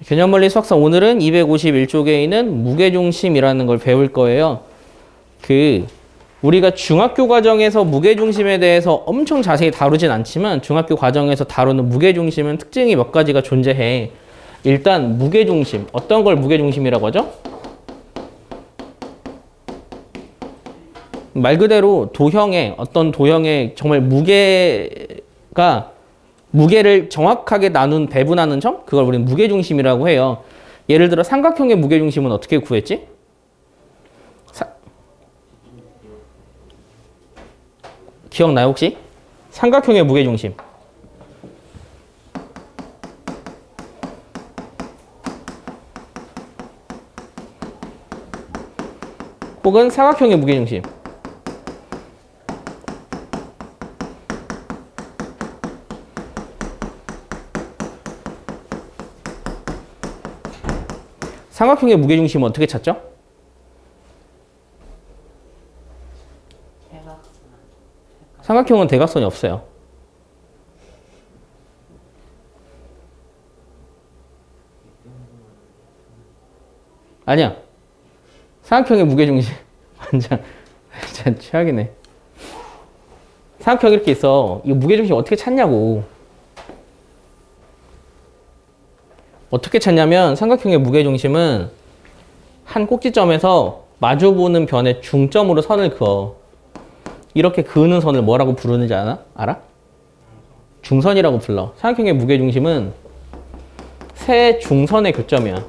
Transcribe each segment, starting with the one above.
개념원리 수학상 오늘은 251쪽에 있는 무게중심이라는 걸 배울 거예요. 우리가 중학교 과정에서 무게중심에 대해서 엄청 자세히 다루진 않지만 중학교 과정에서 다루는 무게중심은 특징이 몇 가지가 존재해. 일단 무게중심. 어떤 걸 무게중심이라고 하죠? 말 그대로 도형의 어떤 도형의 정말 무게를 정확하게 배분하는 점? 그걸 우리는 무게중심이라고 해요. 예를 들어 삼각형의 무게중심은 어떻게 구했지? 기억나요 혹시? 삼각형의 무게중심. 혹은 사각형의 무게중심. 삼각형의 무게중심은 어떻게 찾죠? 삼각형은 대각선이 없어요. 아니야. 삼각형의 무게중심 완전 최악이네. 삼각형 이렇게 있어. 이 무게중심 어떻게 찾냐고. 어떻게 찾냐면 삼각형의 무게중심은 한 꼭지점에서 마주보는 변의 중점으로 선을 그어. 이렇게 그으는 선을 뭐라고 부르는지 알아? 중선이라고 불러. 삼각형의 무게중심은 세 중선의 교점이야.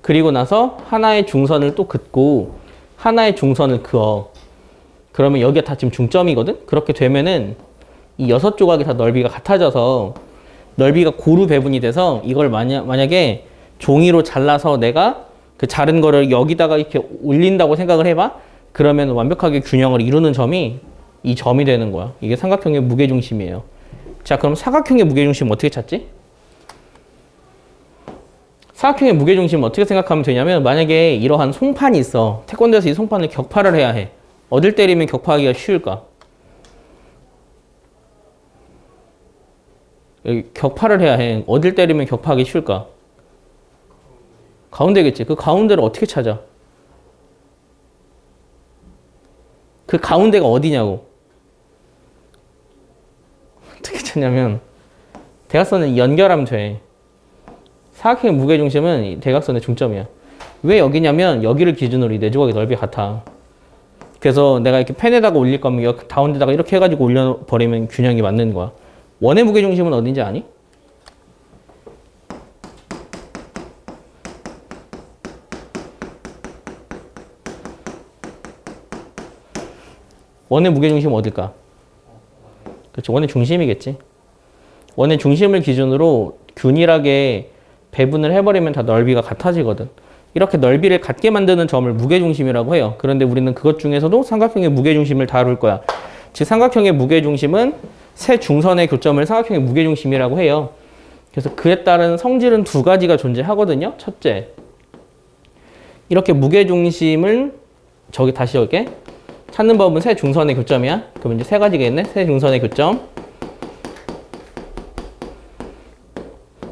그리고 나서 하나의 중선을 또 긋고 하나의 중선을 그어. 그러면 여기가 다 지금 중점이거든? 그렇게 되면은 이 6조각이 다 넓이가 같아져서 넓이가 고루 배분이 돼서 이걸 만약에 종이로 잘라서 내가 그 자른 거를 여기다가 이렇게 올린다고 생각을 해봐. 그러면 완벽하게 균형을 이루는 점이 이 점이 되는 거야. 이게 삼각형의 무게중심이에요. 자, 그럼 사각형의 무게중심 어떻게 찾지? 사각형의 무게중심 어떻게 생각하면 되냐면 만약에 이러한 송판이 있어. 태권도에서 이 송판을 격파를 해야 해. 어딜 때리면 격파하기가 쉬울까? 여기 격파를 해야 해. 어딜 때리면 격파하기 쉬울까? 가운데겠지. 그 가운데를 어떻게 찾아? 그 가운데가 어디냐고. 어떻게 찾냐면 대각선을 연결하면 돼. 사각형의 무게중심은 대각선의 중점이야. 왜 여기냐면 여기를 기준으로 이 네 조각의 넓이 같아. 그래서 내가 이렇게 펜에다가 올릴 거면 여기 가운데다가 이렇게 해가지고 올려버리면 균형이 맞는 거야. 원의 무게중심은 어딘지 아니? 원의 무게중심은 어딜까? 그렇지, 원의 중심이겠지. 원의 중심을 기준으로 균일하게 배분을 해버리면 다 넓이가 같아지거든. 이렇게 넓이를 같게 만드는 점을 무게중심이라고 해요. 그런데 우리는 그것 중에서도 삼각형의 무게중심을 다룰 거야. 즉 삼각형의 무게중심은 세 중선의 교점을 삼각형의 무게중심이라고 해요. 그래서 그에 따른 성질은 두 가지가 존재하거든요. 첫째, 이렇게 무게중심을 다시 여기 찾는 법은 세 중선의 교점이야. 그럼 이제 세 가지가 있네. 세 중선의 교점.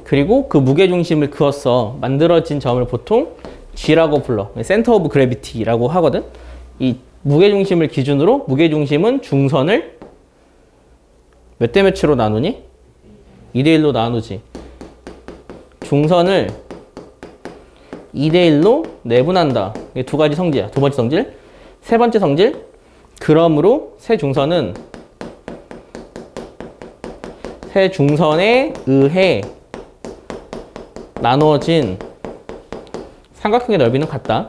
그리고 그 무게중심을 그어서 만들어진 점을 보통 G라고 불러. 센터 오브 그래비티라고 하거든. 이 무게중심을 기준으로 무게중심은 중선을 몇 대 몇으로 나누니? 2대1로 나누지. 중선을 2대1로 내분한다. 이게 두 가지 성질이야. 두 번째 성질. 세 번째 성질. 그러므로 세 중선에 의해 나누어진 삼각형의 넓이는 같다.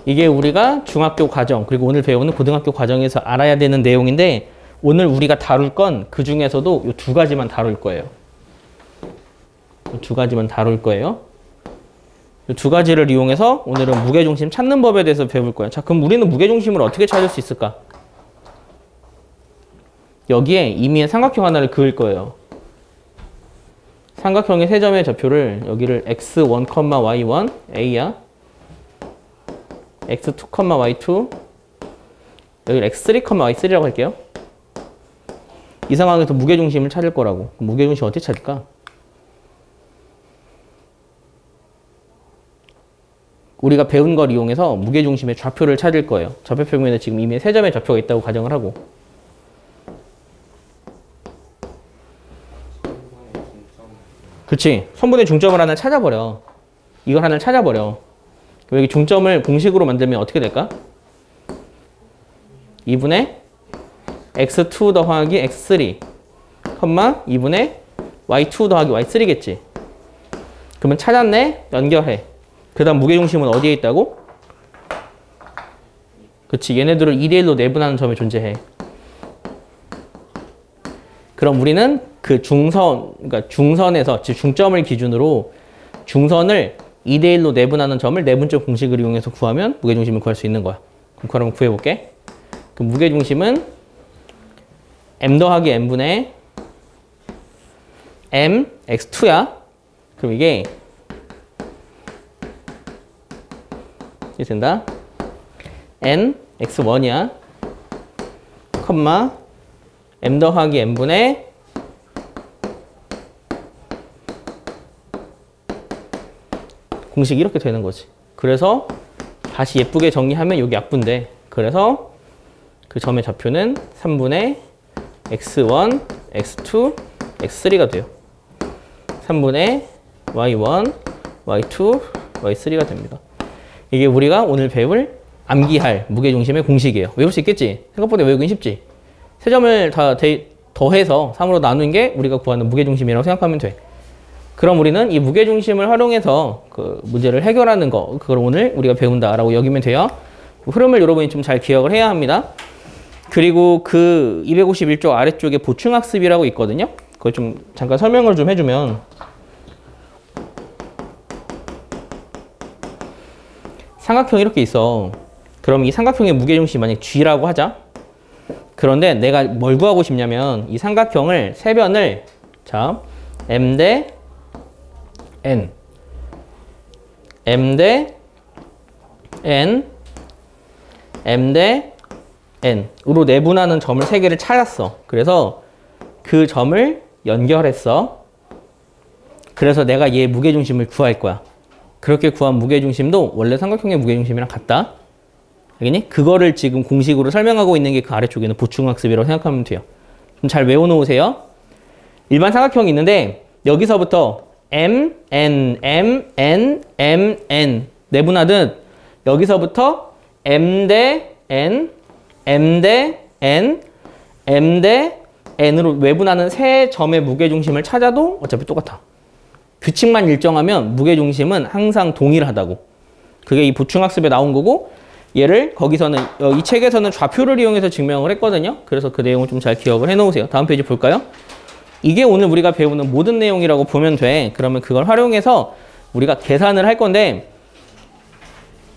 이게 우리가 중학교 과정 그리고 오늘 배우는 고등학교 과정에서 알아야 되는 내용인데 오늘 우리가 다룰 건 그 중에서도 이 두 가지만 다룰 거예요. 이 두 가지만 다룰 거예요. 이 두 가지를 이용해서 오늘은 무게중심 찾는 법에 대해서 배울 거예요. 자, 그럼 우리는 무게중심을 어떻게 찾을 수 있을까? 여기에 이미 삼각형 하나를 그을 거예요. 삼각형의 세 점의 좌표를 여기를 x1, y1, a야. x2, y2 여기 x3, y3라고 할게요. 이 상황에서 무게중심을 찾을 거라고. 무게중심 어떻게 찾을까? 우리가 배운 걸 이용해서 무게중심의 좌표를 찾을 거예요. 좌표 평면에 지금 이미 세 점의 좌표가 있다고 가정을 하고. 그치. 선분의 중점을 하나 찾아버려. 이걸 하나 찾아버려. 여기 중점을 공식으로 만들면 어떻게 될까? 2분의 x2 더하기 x3, 2분의 y2 더하기 y3겠지. 그러면 찾았네? 연결해. 그 다음 무게중심은 어디에 있다고? 그치. 얘네들을 2대1로 내분하는 점에 존재해. 그럼 우리는 그 그러니까 중선에서, 즉 중점을 기준으로 중선을 2대1로 내분하는 점을 내분점 공식을 이용해서 구하면 무게중심을 구할 수 있는 거야. 그럼 그걸 한번 구해볼게. 그 무게중심은 m 더하기 n분의 m x2야. 그럼 이게 된다. n x1이야. m 더하기 n분의 공식이 이렇게 되는 거지. 그래서 다시 예쁘게 정리하면 여기 약분돼. 그래서 그 점의 좌표는 3분의 x1, x2, x3가 돼요. 3분의 y1, y2, y3가 됩니다. 이게 우리가 오늘 배울 암기할 무게중심의 공식이에요. 외울 수 있겠지? 생각보다 외우긴 쉽지? 세 점을 다 더해서 3으로 나눈 게 우리가 구하는 무게중심이라고 생각하면 돼. 그럼 우리는 이 무게중심을 활용해서 그 문제를 해결하는 거, 그걸 오늘 우리가 배운다라고 여기면 돼요. 흐름을 여러분이 좀 잘 기억을 해야 합니다. 그리고 그 251쪽 아래쪽에 보충학습이라고 있거든요. 그걸 좀 잠깐 설명을 좀 해주면, 삼각형이 이렇게 있어. 그럼 이 삼각형의 무게중심이 만약 G라고 하자. 그런데 내가 뭘 구하고 싶냐면 이 삼각형을 세변을 자 M 대 N, M 대 N, M 대 N으로 내분하는 점을 세 개를 찾았어. 그래서 그 점을 연결했어. 그래서 내가 얘 무게중심을 구할 거야. 그렇게 구한 무게중심도 원래 삼각형의 무게중심이랑 같다. 알겠니? 그거를 지금 공식으로 설명하고 있는 게 그 아래쪽에 있는 보충학습이라고 생각하면 돼요. 좀 잘 외워놓으세요. 일반 삼각형이 있는데 여기서부터 M, N, M, N, M, N 내분하듯 여기서부터 M 대 N, M 대 N, M 대 N으로 외분하는 세 점의 무게중심을 찾아도 어차피 똑같아. 규칙만 일정하면 무게중심은 항상 동일하다고. 그게 이 보충학습에 나온 거고, 얘를 거기서는 이 책에서는 좌표를 이용해서 증명을 했거든요. 그래서 그 내용을 좀 잘 기억을 해놓으세요. 다음 페이지 볼까요? 이게 오늘 우리가 배우는 모든 내용이라고 보면 돼. 그러면 그걸 활용해서 우리가 계산을 할 건데,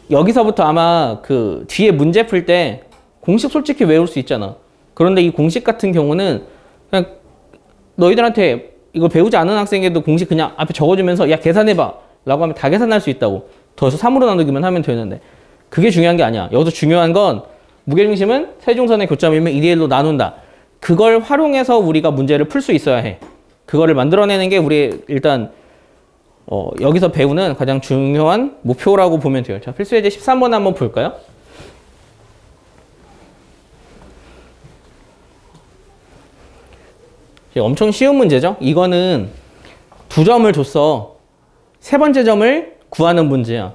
여기서부터 아마 그 뒤에 문제 풀 때 공식 솔직히 외울 수 있잖아. 그런데 이 공식 같은 경우는 그냥 너희들한테 이거 배우지 않은 학생에도 공식 그냥 앞에 적어주면서 야 계산해봐 라고 하면 다 계산할 수 있다고. 더해서 3으로 나누기만 하면 되는데 그게 중요한 게 아니야. 여기서 중요한 건 무게중심은 세중선의 교점이면 2대1로 나눈다. 그걸 활용해서 우리가 문제를 풀 수 있어야 해. 그거를 만들어내는 게 우리 일단 여기서 배우는 가장 중요한 목표라고 보면 돼요. 자, 필수 예제 13번 한번 볼까요? 엄청 쉬운 문제죠? 이거는 2점을 줬어. 세 번째 점을 구하는 문제야.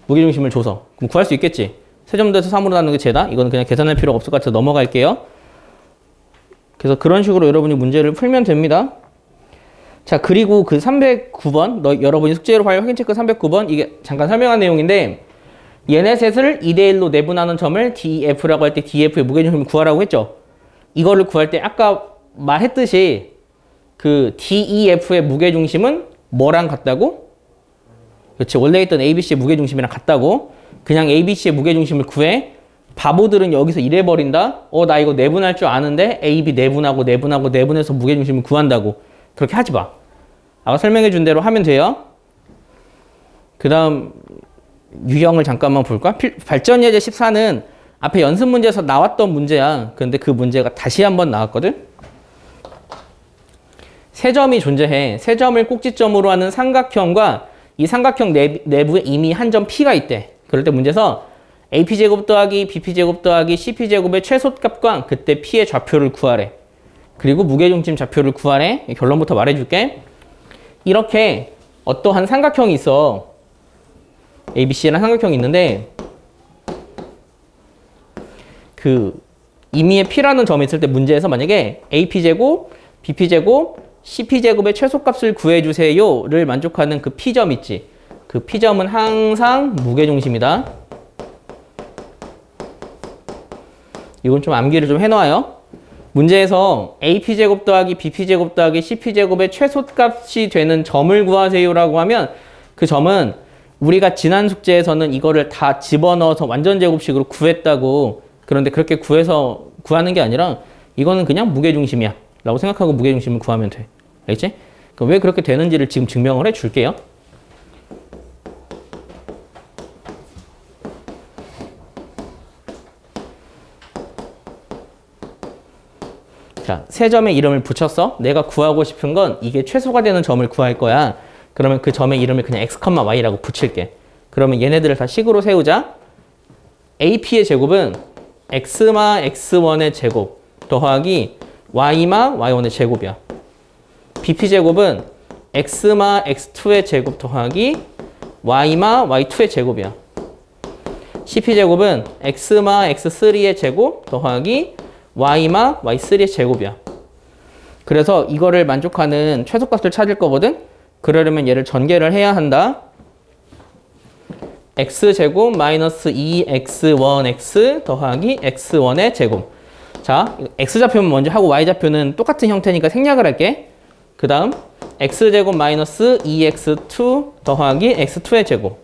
무게중심을 줘서. 그럼 구할 수 있겠지? 세 점 돼서 3으로 나누는 게 죄다? 이거는 그냥 계산할 필요가 없을 것 같아서 넘어갈게요. 그래서 그런 식으로 여러분이 문제를 풀면 됩니다. 자, 그리고 그 309번, 여러분이 숙제로 확인 체크 309번, 이게 잠깐 설명한 내용인데, 얘네 셋을 2대1로 내분하는 점을 DF라고 할 때 DF의 무게중심을 구하라고 했죠. 이거를 구할 때 아까 말했듯이 그 DEF의 무게중심은 뭐랑 같다고? 그렇지. 원래 있던 ABC의 무게중심이랑 같다고. 그냥 ABC의 무게중심을 구해. 바보들은 여기서 이래버린다. 나 이거 내분할 줄 아는데 AB 내분해서 무게중심을 구한다고. 그렇게 하지 마. 아까 설명해 준 대로 하면 돼요. 그 다음 유형을 잠깐만 볼까? 발전 예제 14는 앞에 연습 문제에서 나왔던 문제야. 그런데 그 문제가 다시 한번 나왔거든? 세 점이 존재해. 세 점을 꼭지점으로 하는 삼각형과 이 삼각형 내부에 이미 한 점 P가 있대. 그럴 때 문제에서 AP제곱 더하기 BP제곱 더하기 CP제곱의 최소값과 그때 P의 좌표를 구하래. 그리고 무게중심 좌표를 구하래. 결론부터 말해줄게. 이렇게 어떠한 삼각형이 있어. ABC라는 삼각형이 있는데 그 임의의 P라는 점이 있을 때 문제에서 만약에 AP제곱, BP제곱, CP제곱의 최소값을 구해주세요를 만족하는 그 P점 있지. 그 P점은 항상 무게중심이다. 이건 좀 암기를 좀 해놔요. 문제에서 AP제곱 더하기 BP제곱 더하기 CP제곱의 최소값이 되는 점을 구하세요라고 하면 그 점은 우리가 지난 숙제에서는 이거를 다 집어넣어서 완전 제곱식으로 구했다고. 그런데 그렇게 구해서 구하는 게 아니라 이거는 그냥 무게중심이야 라고 생각하고 무게중심을 구하면 돼. 알겠지? 그럼 왜 그렇게 되는지를 지금 증명을 해 줄게요. 자, 세 점의 이름을 붙였어. 내가 구하고 싶은 건 이게 최소가 되는 점을 구할 거야. 그러면 그 점의 이름을 그냥 x, y라고 붙일게. 그러면 얘네들을 다 식으로 세우자. AP의 제곱은 x마 x1의 제곱 더하기 y마 y1의 제곱이야. BP제곱은 x마 x2의 제곱 더하기 y마 y2의 제곱이야. CP제곱은 x마 x3의 제곱 더하기 y마 y3의 제곱이야. 그래서 이거를 만족하는 최소값을 찾을 거거든. 그러려면 얘를 전개를 해야 한다. x제곱 마이너스 2x1x 더하기 x1의 제곱. 자, x좌표는 먼저 하고 y좌표는 똑같은 형태니까 생략을 할게. 그 다음 x제곱 마이너스 2x2 더하기 x2의 제곱.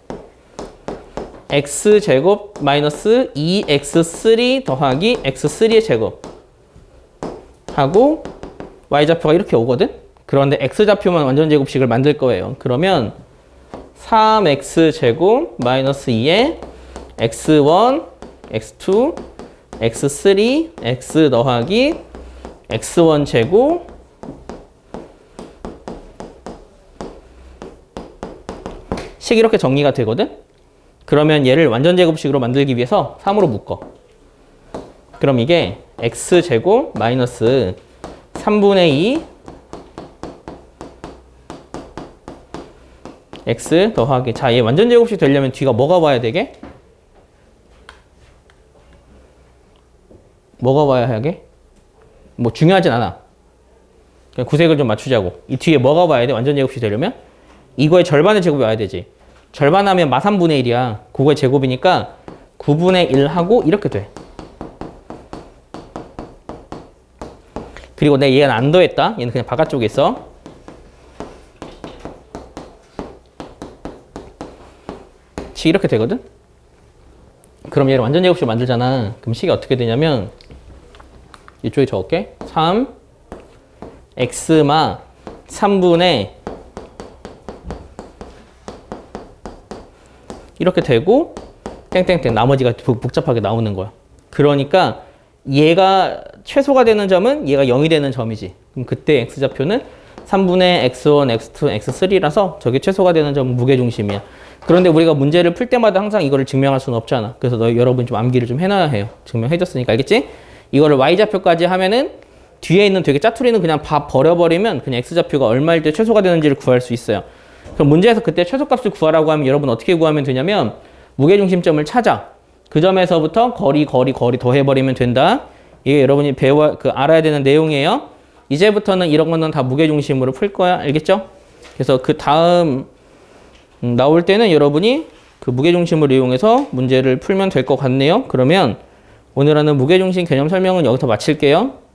x제곱 마이너스 2x3 더하기 x3의 제곱. 하고 y좌표가 이렇게 오거든. 그런데 x좌표만 완전 제곱식을 만들 거예요. 그러면 3x제곱 마이너스 2에 x1, x2, x3, x 더하기 x1 제곱 식 이렇게 정리가 되거든. 그러면 얘를 완전 제곱식으로 만들기 위해서 3으로 묶어. 그럼 이게 x제곱 마이너스 3분의 2 x 더하기, 자, 얘 완전 제곱식 되려면 뒤가 뭐가 와야 되게? 뭐가 와야 하게? 뭐 중요하진 않아. 그냥 구색을 좀 맞추자고. 이 뒤에 뭐가 와야 돼? 완전 제곱식 되려면? 이거의 절반의 제곱이 와야 되지. 절반하면 마 3분의 1이야. 그거의 제곱이니까 9분의 1 하고 이렇게 돼. 그리고 얘는 안 더했다. 얘는 그냥 바깥쪽에 있어. 이렇게 되거든? 그럼 얘를 완전 제곱식 만들잖아. 그럼 식이 어떻게 되냐면 이쪽에 적을게. 3 x마 3분의 이렇게 되고 땡땡땡 나머지가 복잡하게 나오는 거야. 그러니까 얘가 최소가 되는 점은 얘가 0이 되는 점이지. 그럼 그때 x좌표는 3분의 x1, x2, x3라서 저게 최소가 되는 점은 무게중심이야. 그런데 우리가 문제를 풀 때마다 항상 이거를 증명할 수는 없잖아. 그래서 여러분 좀 암기를 좀 해놔야 해요. 증명해줬으니까 알겠지? 이거를 y좌표까지 하면은 뒤에 있는 되게 짜투리는 그냥 다 버려버리면 그냥 x좌표가 얼마일 때 최소가 되는지를 구할 수 있어요. 그럼 문제에서 그때 최소값을 구하라고 하면 여러분 어떻게 구하면 되냐면 무게중심점을 찾아. 그 점에서부터 거리 더해버리면 된다. 이게 여러분이 알아야 되는 내용이에요. 이제부터는 이런 거는 다 무게중심으로 풀 거야. 알겠죠? 그래서 그 다음 나올 때는 여러분이 그 무게중심을 이용해서 문제를 풀면 될 것 같네요. 그러면 오늘 하는 무게중심 개념 설명은 여기서 마칠게요.